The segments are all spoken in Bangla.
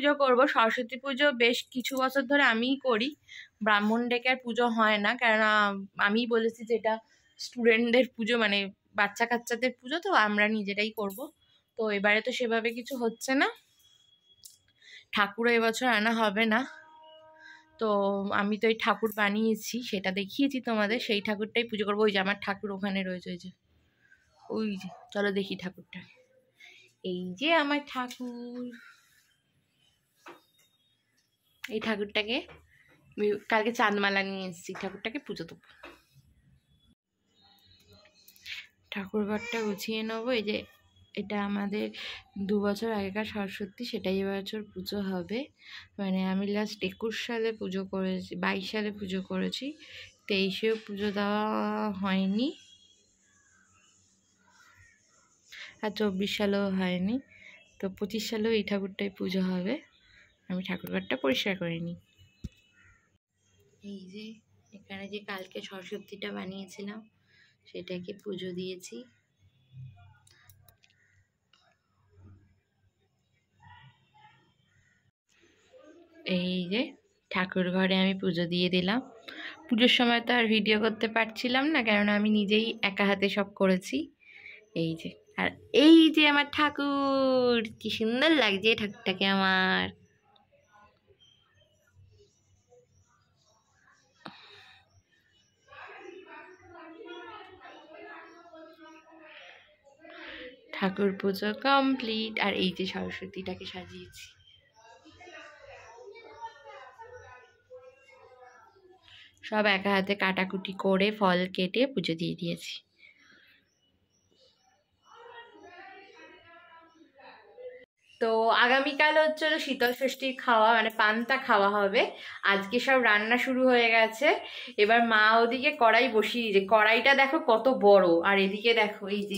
পুজো করব। সরস্বতী পুজো বেশ কিছু বছর ধরে আমিই করি, ব্রাহ্মণ ডেকে আর পুজো হয় না, কেননা আমিই বলেছি যে এটা স্টুডেন্টদের পুজো, মানে বাচ্চা কাচ্চাদের পুজো, তো আমরা নিজেরাই করব। তো এবারে তো সেভাবে কিছু হচ্ছে না, ঠাকুরও এবছর আনা হবে না। তো আমি তো এই ঠাকুর বানিয়েছি, সেটা দেখিয়েছি তোমাদের, সেই ঠাকুরটাই পুজো করবো। ওই যে আমার ঠাকুর ওখানে রয়েছে, ওই যে ওই যে, চলো দেখি ঠাকুরটা। এই যে আমার ঠাকুর, এই ঠাকুরটাকে কালকে চাঁদমালা নিয়ে এসেছি, ঠাকুরটাকে পুজো দেবো। ঠাকুর ঘরটা গুছিয়ে নেবো। এই যে এটা আমাদের 2 বছর আগেকার সরস্বতী, সেটাই এবছর পুজো হবে। মানে আমি লাস্ট 21 সালে পুজো করেছি, 22 সালে পুজো করেছি, 23-এও পুজো দেওয়া হয়নি, আর 24 সালেও হয়নি। তো 25 সালেও এই ঠাকুরটাই পুজো হবে। আমি ঠাকুরঘরটা পরিষ্কার করে নিই। এই যে এখানে যে কালকে সরস্বতীটা বানিয়েছিলাম, সেটাকে পুজো দিয়েছি। এই যে ঠাকুর ঘরে আমি পুজো দিয়ে দিলাম। পুজোর সময় তো আর ভিডিও করতে পারছিলাম না, কেননা আমি নিজেই একা হাতে সব করেছি। এই যে, আর এই যে আমার ঠাকুর, কি সুন্দর লাগছে ঠাকুরটাকে আমার। ঠাকুর পুজো কমপ্লিট। আর এই যে সরস্বতীটাকে সাজিয়েছি। সব একা হাতে কাটাকুটি করে ফল কেটে পুজো দিয়ে দিয়েছি। তো আগামীকাল হচ্ছে শীতল ষষ্ঠীর খাওয়া, মানে পান্তা খাওয়া হবে। আজকে সব রান্না শুরু হয়ে গেছে। এবার মা ওদিকে কড়াই বসিয়ে দিয়েছে, কড়াইটা দেখো কত বড়। আর এদিকে দেখো এই যে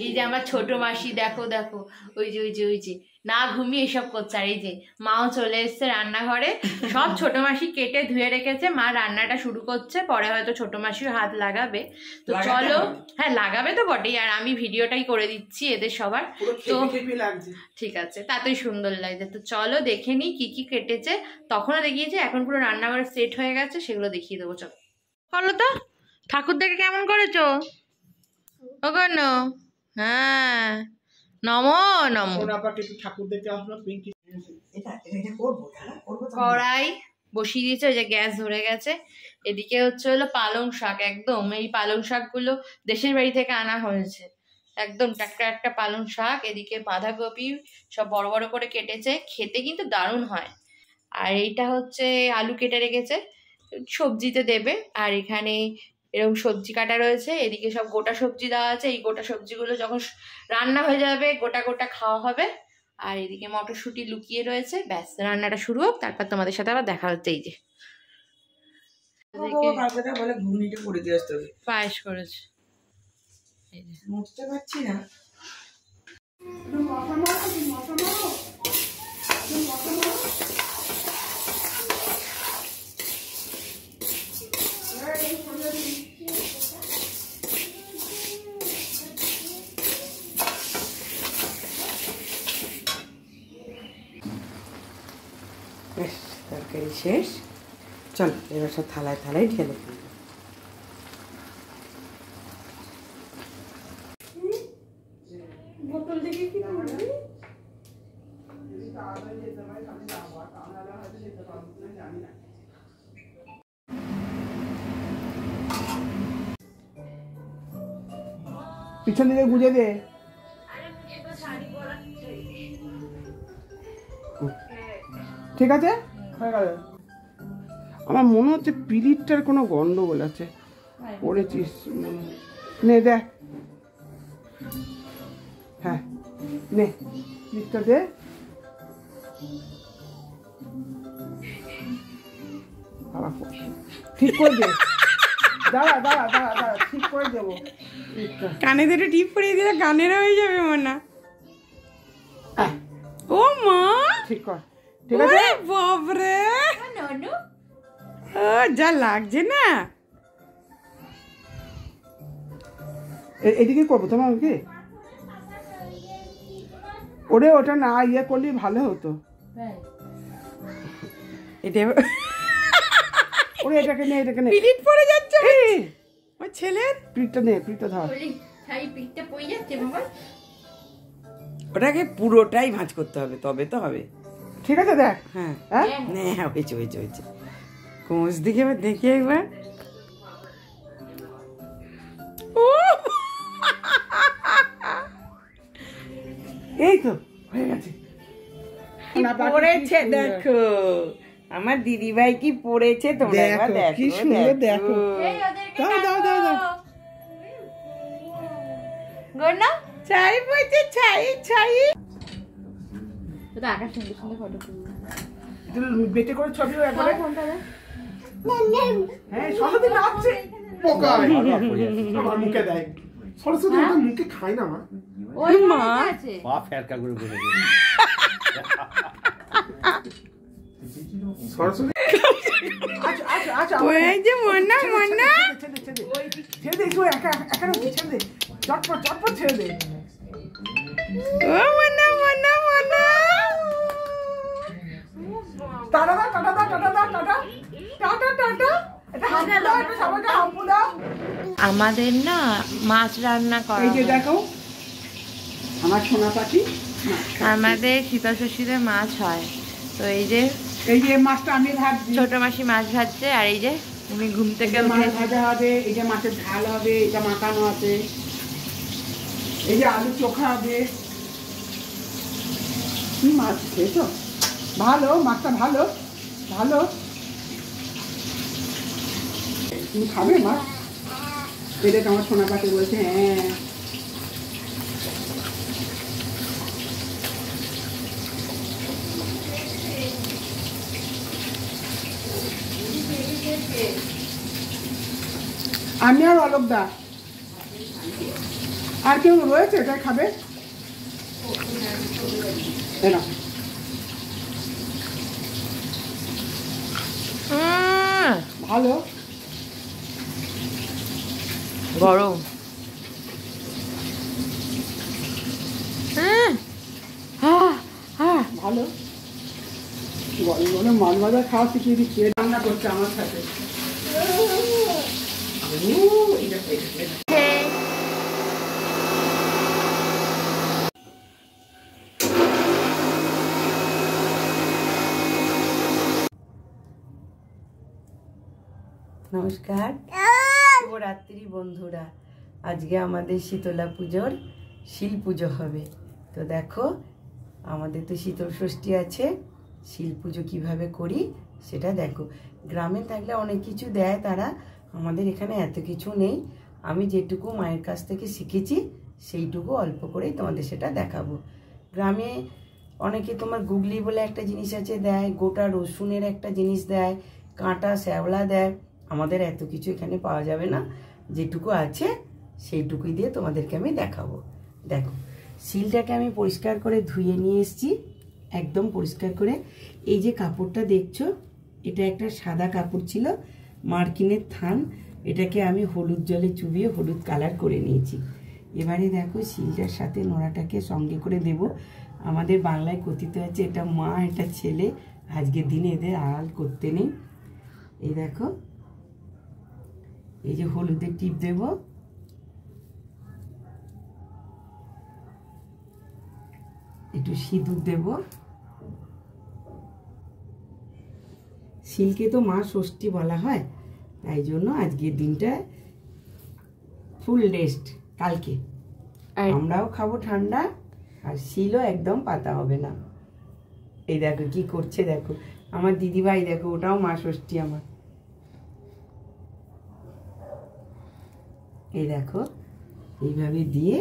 এই যে আমার ছোট মাসি, দেখো দেখো ওই যে না ঘুমিয়ে এসব করছে। আর এই যে মাও চলে এসছে রান্নাঘরে, সব ছোট মাসি কেটে ধুয়ে রেখেছে, মা রান্নাটা শুরু করছে। পরে হয়তো ছোট মাসির হাত লাগাবে, তো চলো। হ্যাঁ লাগাবে তো বটেই, আর আমি ভিডিওটাই করে দিচ্ছি এদের সবার। তো ঠিক আছে, তাতেই সুন্দর লাগছে। তো চলো দেখে নিই কি কি কেটেছে। তখনও দেখিয়েছে, এখন পুরো রান্নাঘর সেট হয়ে গেছে, সেগুলো দেখিয়ে দেবো। চলো বলো তো ঠাকুর দেখে কেমন করেছো? ওখানে হ্যাঁ, নমো নমো। কড়াই বসিয়ে দিয়েছে, ওই যে গ্যাস ধরে গেছে। এদিকে হচ্ছে হলো পালং শাক, একদম এই পালং শাকগুলো দেশের বাড়ি থেকে আনা হয়েছে, একদম টাটকা একটা পালং শাক। এদিকে বাঁধাকপি সব বড় বড় করে কেটেছে, খেতে কিন্তু দারুণ হয়। আর এইটা হচ্ছে আলু কেটে রেখেছে, সবজিতে দেবে। আর এখানে এরকম সবজি কাটা রয়েছে, এদিকে সব গোটা সবজি দেওয়া আছে। এই গোটা সবজিগুলো যখন রান্না হয়ে যাবে গোটা গোটা খাওয়া হবে। আর এদিকে মটরশুঁটি লুকিয়ে রয়েছে। ব্যাস, রান্নাটা শুরু হোক, তারপর তোমাদের সাথে আবার দেখা হচ্ছে। এই যে পায়েস করেছে, বুঝতে পারছি না। তরকারি শেষ, চলো এবার সব থালায় থালায় ঢেলে ফেলবো। পিছন দিকে গুঁজে দে। ঠিক আছে, হয়ে গেল। আমার মনে হচ্ছে পিরিটটার কোনো গন্ডগোল আছে, পড়েছিস নে দেখ। হ্যাঁ নে পিরিটটা দে। ঠিক করে দে, দাঁড়া দাঁড়া দাঁড়া দাঁড়া, ঠিক করে দেবো। কানে দুটো টিপ পরিয়ে দিলে কানের হয়ে যাবে মনে। ও মা ঠিক কর, ঠিক আছে। বাপরে যা লাগছে না। এদিকে করবো তোমার কি? ওরে ওটা না ইয়ে করলে ভালো হতো। এটা ওরে এটাকে নে পিরিট পড়ে যাচ্ছে ওই ছেলের পিরিটটা নে, পিরিটটা ধর। পিঠটা পড়ে যাচ্ছে বাবা। ওটাকে পুরোটাই ভাঁজ করতে হবে, তবে তো হবে। ঠিক আছে দেখ। হ্যাঁ হ্যাঁ হয়েছে হয়েছে হয়েছে। কোচ দিকে এবার দেখি একবার। এই তো হয়ে গেছে। পড়েছে দেখো আমার দিদি ভাই কি পড়েছে, তোমরা একবার দেখো কি সুন্দর দেখো। দাও দাও দাও দাও গড়না ছাই পড়ছে, ছাই ছাই। তো আকাশ সুন্দর সুন্দর ফটো তুলবো, একটু বেটে করে ছবিও একবারে। হ্যাঁ সরস্বতী নাচছে পোকা আমার মুখে দেয়। সরস্বতী আমার মুখে খায় না মা। ওই মা আছে পা ফেরকা করে বলে সরস্বতী আচ্ছা আচ্ছা আচ্ছা ওই যে মনা মনা ছেড়ে দে তুই একা একা ছেড়ে দে, চটপট চটপট ছেড়ে দে। ও মনা মনা মনা টাটা দাও টাটা দাও টাটা দাও টাটা টাটা টাটা। এটা হাত দাও, এটা সবাইকে হাত দাও। আমাদের না মাছ রান্না করা, এই যে দেখো আমার সোনা পাখি। আমাদের শীতল ষষ্ঠীতে মাছ হয়। তো এই যে মাছটা আমি ভাজছি, ছোট মাসি মাছ ভাজছে, আর এই যে উনি ঘুম থেকে মাছ ভাজা হবে, এই যে মাছের ঝাল হবে, এটা মাখানো আছে, এই যে আলু চোখা হবে। কি মাছ খেয়েছো? ভালো মাছটা, ভালো ভালো। তুমি খাবে মাছ? এটা আমার সোনা পাখি বলছে হ্যাঁ। আমি আর অলোক দা, আর কেউ রয়েছে এটা খাবে? ভালো গরম। ভালো গরম গরম মাছ ভাজা খাওয়া শিখিয়ে দিচ্ছি, রান্না করছে আমার সাথে। নমস্কার, শুভরাত্রি বন্ধুরা। আজকে আমাদের শীতলা পুজোর শিল পুজো হবে। তো দেখো আমাদের তো শীতল ষষ্ঠী আছে, শিল পুজো কীভাবে করি সেটা দেখো। গ্রামে থাকলে অনেক কিছু দেয় তারা, আমাদের এখানে এত কিছু নেই। আমি যেটুকু মায়ের কাছ থেকে শিখেছি সেইটুকু অল্প করেই তোমাদের সেটা দেখাবো। গ্রামে অনেকে তোমার গুগলি বলে একটা জিনিস আছে দেয়, গোটা রসুনের একটা জিনিস দেয়, কাঁটা শ্যাওলা দেয়। আমাদের এত কিছু এখানে পাওয়া যাবে না, যেটুকু আছে সেইটুকুই দিয়ে তোমাদেরকে আমি দেখাবো। দেখো শিলটাকে আমি পরিষ্কার করে ধুয়ে নিয়ে এসেছি, একদম পরিষ্কার করে। এই যে কাপড়টা দেখছো, এটা একটা সাদা কাপড় ছিল, মার্কিনের থান। এটাকে আমি হলুদ জলে চুবিয়ে হলুদ কালার করে নিয়েছি। এবারে দেখো শিলটার সাথে নোড়াটাকে সঙ্গে করে দেব। আমাদের বাংলায় কথিত আছে এটা মা এটা ছেলে, আজকের দিনে এদের আড়াল করতে নেই। এই দেখো এই যে হলুদের টিপ দেব, একটু সিঁদুর দেব। শিলকে তো মা ষষ্ঠী বলা হয়, তাই জন্য আজকের দিনটা ফুল রেস্ট। কালকে আমরাও খাবো ঠান্ডা, আর শিলও একদম পাতা হবে না। এই দেখো কি করছে, দেখো আমার দিদিভাই, দেখো ওটাও মা ষষ্ঠী আমার। এই দেখো এইভাবে দিয়ে,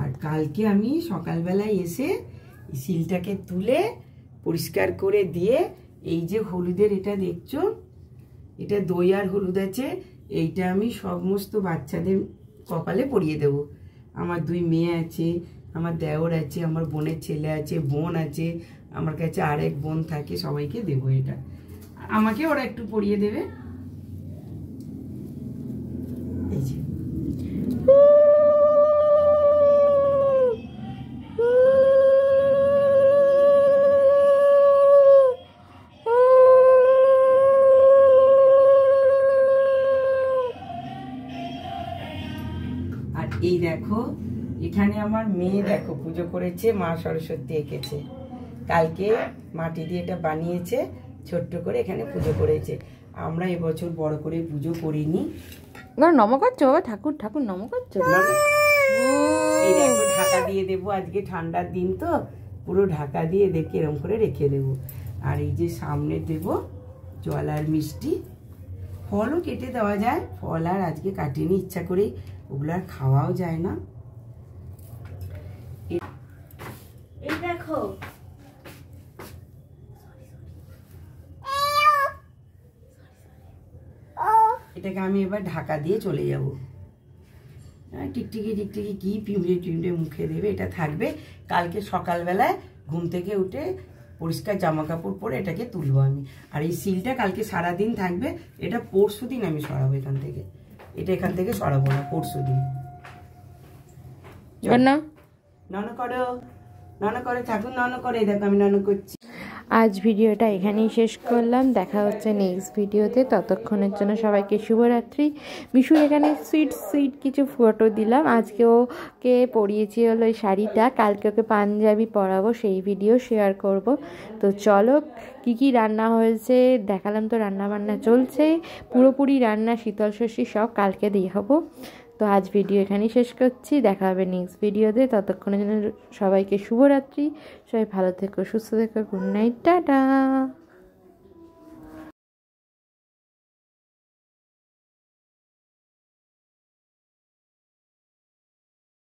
আর কালকে আমি সকালবেলায় এসে শিলটাকে তুলে পরিষ্কার করে দিয়ে, এই যে হলুদের এটা দেখছো, এটা দই আর হলুদ আছে, এইটা আমি সমস্ত বাচ্চাদের কপালে পরিয়ে দেব। আমার 2 মেয়ে আছে, আমার দেওর আছে, আমার বোনের ছেলে আছে, বোন আছে, আমার কাছে আরেক বোন থাকে, সবাইকে দেবো এটা। আমাকে ওরা একটু পরিয়ে দেবে। এই যে দেখো এখানে আমার মেয়ে দেখো পুজো করেছে, মা সরস্বতী এঁকেছে। কালকে মাটি দিয়ে এটা বানিয়েছে, ছোট্ট করে এখানে পুজো করেছে। আমরা এবছর বড় করে পুজো করিনি। নম করছো বাবা, ঠাকুর ঠাকুর নম করছো? এই দেখো ঢাকা দিয়ে দেবো, আজকে ঠান্ডার দিন তো পুরো ঢাকা দিয়ে দেখে এরকম করে রেখে দেবো। আর এই যে সামনে দেব জল আর মিষ্টি। ফলও কেটে দেওয়া যায়, ফল আর আজকে কাটিনি ইচ্ছা করে, ওগুলো আর খাওয়াও যায় না। এই দেখো এটাকে আমি এবার ঢাকা দিয়ে চলে যাব। টিকটিকি টিকটিকি কি পিঁপড়ে টিমড়ে মুখে দেবে, এটা থাকবে। কালকে সকালবেলায় ঘুম থেকে উঠে পরিষ্কার জামা কাপড় পরে এটাকে তুলবো আমি। আর এই সিলটা কালকে সারাদিন থাকবে, এটা পরশু দিন আমি সরাবো এখান থেকে। এটা এখান থেকে সরাবো না, পরশু দিন। নন করো, নন করে ঠাকুর, নন করে, দেখো আমি নন করছি। আজ ভিডিওটা এখানেই শেষ করলাম, দেখা হচ্ছে নেক্সট ভিডিওতে। ততক্ষণের জন্য সবাইকে শুভরাত্রি। মিশুর এখানে সুইট সুইট কিছু ফটো দিলাম। আজকে ওকে পরিয়েছি হলো এই শাড়িটা, কালকে ওকে পাঞ্জাবি পরাবো, সেই ভিডিও শেয়ার করব। তো চলো, কি কি রান্না হয়েছে দেখালাম, তো রান্না বান্না চলছে, পুরোপুরি রান্না শীতল ষষ্ঠী সব কালকে দেখাবো। তো আজ ভিডিও এখানেই শেষ করছি, দেখা হবে নেক্সট ভিডিওতে। ততক্ষণের জন্য সবাইকে শুভরাত্রি। সবাই ভালো থেকো, সুস্থ থেকো, গুড নাইট, টাটা।